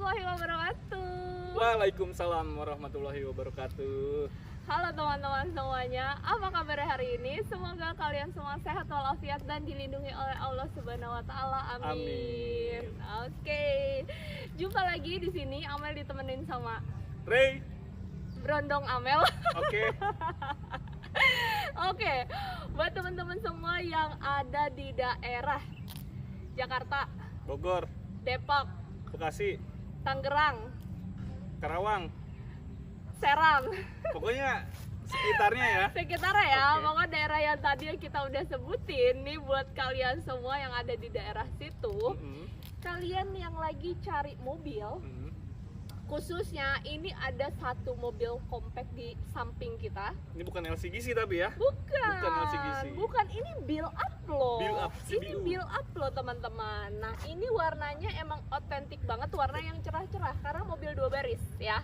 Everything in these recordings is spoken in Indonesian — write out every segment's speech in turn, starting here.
warahmatullahi wabarakatuh. Waalaikumsalam warahmatullahi wabarakatuh. Halo teman-teman semuanya, apa kabar hari ini? Semoga kalian semua sehat walafiat dan dilindungi oleh Allah Subhanahu wa taala. Amin. Oke. Jumpa lagi di sini, Amel ditemenin sama Ray. Brondong Amel. Oke. Oke. Buat teman-teman semua yang ada di daerah Jakarta, Bogor, Depok, Bekasi, Tangerang, Karawang, Serang, pokoknya sekitarnya ya. sekitarnya ya. Oke. Pokoknya daerah yang tadi yang kita udah sebutin nih, buat kalian semua yang ada di daerah situ, Mm-mm. kalian yang lagi cari mobil, Mm-mm. khususnya ini ada satu mobil compact di samping kita. Ini bukan LCGC tapi ya. Bukan, Bukan LCGC. bukan, ini build up loh. Build up, Ini CBU. build up loh teman-teman. Nah ini warnanya emang otentik banget, warna yang cerah-cerah karena mobil 2 baris ya.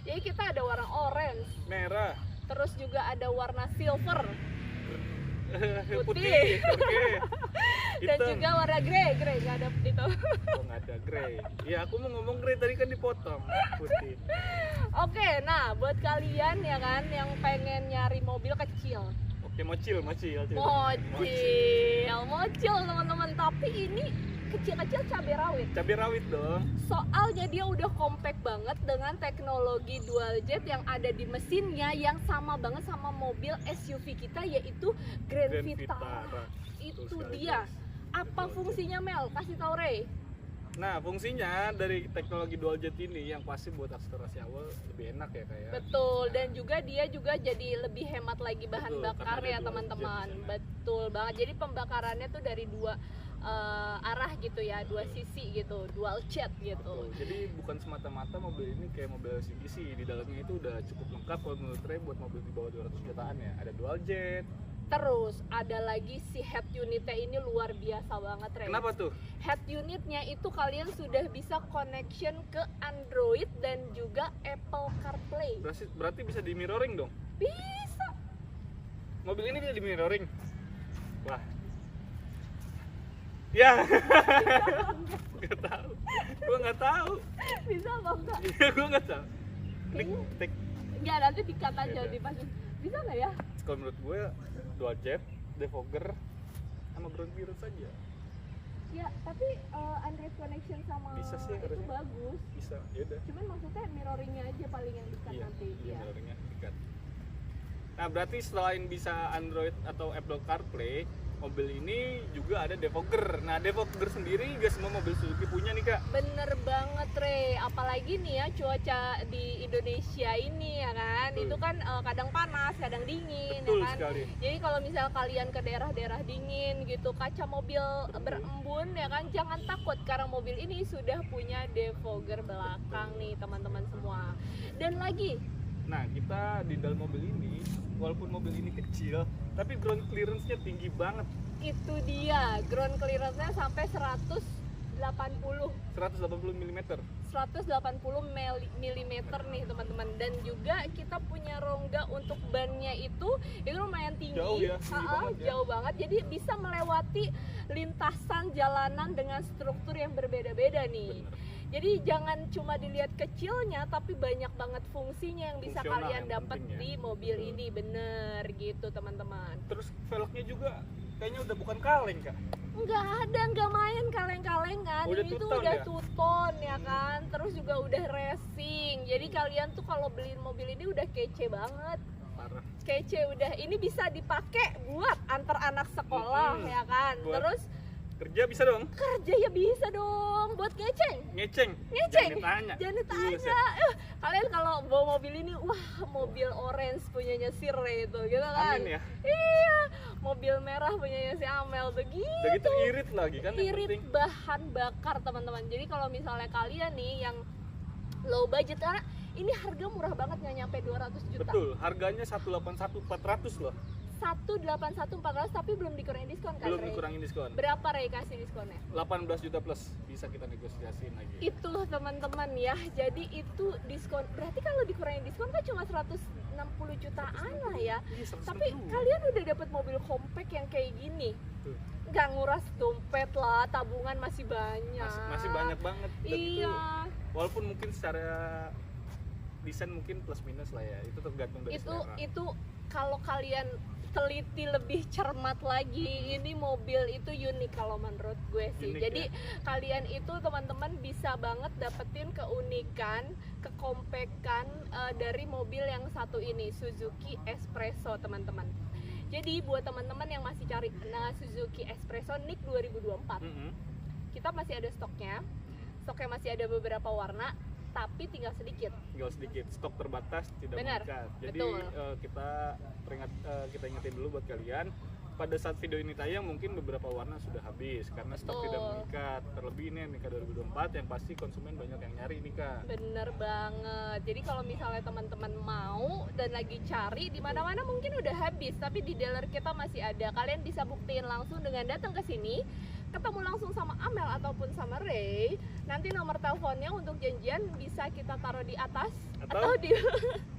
Jadi kita ada warna orange, Merah. terus juga ada warna silver, Putih. Oke. dan Hitam. juga warna grey nggak ada itu. Oh, nggak ada grey. Ya aku mau ngomong grey tadi kan dipotong. Putih. Oke, nah buat kalian ya kan yang pengen nyari mobil kecil, Oke, mocil. mocil teman-teman, tapi ini kecil-kecil cabai rawit. Cabai rawit dong. Soalnya dia udah compact banget dengan teknologi dual jet yang ada di mesinnya yang sama banget sama mobil SUV kita, yaitu Grand Grand Vitara. Vitara. Itu Betul sekali, dia. guys. Apa Betul, fungsinya Mel? Kasih tau Ray. Nah, fungsinya dari teknologi dual jet ini yang pasti buat akselerasi awal lebih enak ya kayak. Betul, dan juga dia juga jadi lebih hemat lagi bahan Betul, bakar karena ya ada dual teman-teman. jet di sana. Betul banget. Jadi pembakarannya tuh dari dua arah gitu ya, dua sisi gitu, dual jet gitu. Betul. Jadi bukan semata-mata mobil ini kayak mobil LCGC, di dalamnya itu udah cukup lengkap kalau menurut Ray buat mobil di bawah 200 jutaan ya. Ada dual jet. Terus ada lagi si head unitnya ini luar biasa banget Ray. Kenapa tuh? Head unitnya itu kalian sudah bisa connection ke Android dan juga Apple CarPlay. Berarti bisa di mirroring dong. Bisa. Mobil ini bisa di mirroring. Wah. Ya. Gak tahu. Gua nggak tahu. Bisa apa enggak? Iya, gua nggak tahu. Kayaknya Tek. enggak, nanti dikat aja Beda. dipasin. Bisa nggak ya? Kalau menurut gue dual jet, defogger, sama ground clearance saja. Ya, tapi Android connection sama Bisa sih, itu harusnya. bagus. Bisa, ya udah. Cuman maksudnya mirroringnya aja paling yang dikat Iya, nanti. iya, Ya. mirroringnya dekat. Nah, berarti selain bisa Android atau Apple CarPlay, mobil ini juga ada defogger. Nah, defogger sendiri gak semua mobil Suzuki punya nih, Kak. Bener banget Re, apalagi nih ya cuaca di Indonesia ini ya kan. Betul. Itu kan kadang panas, kadang dingin Betul ya kan. sekali. Jadi kalau misal kalian ke daerah-daerah dingin gitu, kaca mobil Betul. berembun ya kan, jangan takut karena mobil ini sudah punya defogger belakang nih teman-teman semua. Dan lagi, Nah, kita di dalam mobil ini, walaupun mobil ini kecil, tapi ground clearance-nya tinggi banget. itu dia ground clearance-nya sampai 180 180 mm. 180 mm nih teman-teman, dan juga kita punya rongga untuk bannya itu lumayan tinggi. Jauh ya, tinggi banget ya. Jauh banget, jadi bisa melewati lintasan jalanan dengan struktur yang berbeda-beda nih. Bener. Jadi jangan cuma dilihat kecilnya, tapi banyak banget fungsinya yang bisa Fungsional kalian yang dapat penting ya. di mobil Betul. ini, bener gitu teman-teman. Terus velgnya juga kayaknya udah bukan kaleng, Kak. Nggak main kaleng-kalengan. Udah Ini tuh two-tone udah ya? two-tone ya kan. Terus juga udah racing. Jadi kalian tuh kalau beliin mobil ini udah kece banget. Parah. Kece udah. Ini bisa dipakai buat antar anak sekolah Mm-mm. ya kan. Buat Terus kerja bisa dong. kerja ya bisa dong. Buat ngeceng. Ngeceng. Ngeceng. Jangan ditanya. Jangan Buset. ditanya. Kalian kalau bawa mobil ini, wah mobil orange punyanya si Ray itu gitu kan. Amin ya. Iya, mobil merah punyanya si Amel begitu. Udah gitu irit lagi kan yang Irit penting. bahan bakar teman-teman. Jadi kalau misalnya kalian nih yang low budget, karena ini harga murah banget, nggak nyampe 200 juta. Betul, harganya 181 400 loh. 181.400 tapi belum dikurangin diskon kan, Belum Ray? dikurangin diskon. Berapa Ray kasih diskonnya? 18 juta plus bisa kita negosiasiin lagi. Itu teman-teman ya. Jadi itu diskon. Berarti kalau dikurangin diskon kan cuma 160 jutaan lah ya. Iya, 160. Tapi kalian udah dapet mobil compact yang kayak gini. Tuh. Nggak nguras dompet lah, tabungan masih banyak. Masih banyak banget. Dan itu Iya. Walaupun mungkin secara desain mungkin plus minus lah ya, itu tergantung dari selera. Itu kalau kalian teliti lebih cermat lagi, ini mobil itu unik kalau menurut gue sih. Unik, jadi ya? kalian itu teman-teman bisa banget dapetin keunikan, kekompekan dari mobil yang satu ini, Suzuki Espresso teman-teman. Jadi buat teman-teman yang masih cari Suzuki Espresso NIK 2024, kita masih ada stoknya masih ada beberapa warna, tapi tinggal sedikit. Stok terbatas, tidak Benar, mengikat. Jadi betul. kita ingetin dulu buat kalian, pada saat video ini tayang mungkin beberapa warna sudah habis karena stok Betul. tidak mengikat. Terlebih ini NIKA 2024 yang pasti konsumen banyak yang nyari nih Kak. Bener banget. Jadi kalau misalnya teman-teman mau dan lagi cari di mana-mana mungkin udah habis, tapi di dealer kita masih ada. Kalian bisa buktiin langsung dengan datang ke sini, ketemu langsung sama Amel ataupun sama Ray. Nanti nomor teleponnya untuk janjian bisa kita taruh di atas atau di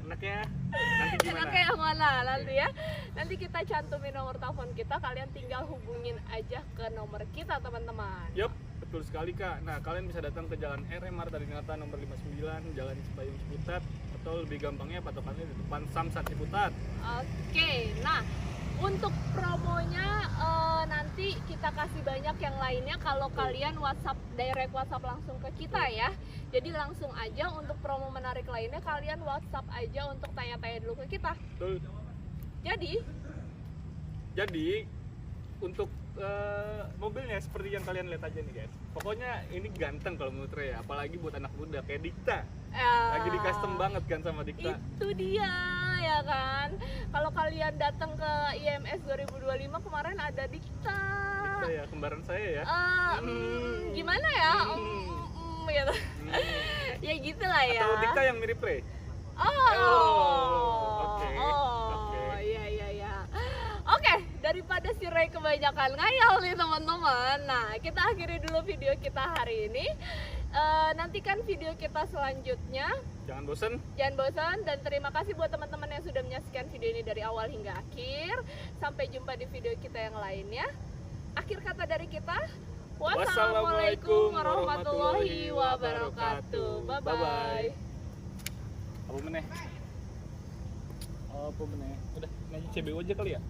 enaknya nanti gimana? enaknya yang mana nanti ya. Nanti kita cantumin nomor telepon kita, kalian tinggal hubungin aja ke nomor kita teman-teman. Yup, betul sekali Kak. Nah, kalian bisa datang ke Jalan RM Marta Dinata nomor 59, Jalan Cipayung Ciputat, atau lebih gampangnya patokannya di depan Samsat Ciputat. Oke, nah untuk promonya nanti kita kasih banyak yang lainnya kalau kalian direct WhatsApp langsung ke kita ya. Jadi langsung aja untuk promo menarik lainnya kalian WhatsApp aja untuk tanya-tanya dulu ke kita. Betul. Jadi untuk mobilnya seperti yang kalian lihat aja nih guys. Pokoknya ini ganteng kalau menurut Ray, apalagi buat anak muda kayak Dikta. Lagi di custom banget kan sama Dikta. Itu dia ya kan. Kalau kalian datang ke IMS 2025 kemarin ada Dikta. Dikta ya, kembaran saya ya. Gimana ya? Gitu. Ya gitulah ya. Atau Dikta yang mirip Ray. Oke. Iya. Oke, daripada si Ray kebanyakan ngayal nih teman-teman. Nah, kita akhiri dulu video kita hari ini. Nantikan video kita selanjutnya. Jangan bosan Dan terima kasih buat teman-teman yang sudah menyaksikan video ini dari awal hingga akhir. Sampai jumpa di video kita yang lainnya. Akhir kata dari kita, wassalamualaikum warahmatullahi wabarakatuh. Bye-bye. Apa meneh? Udah, ngaji CBU aja kali ya?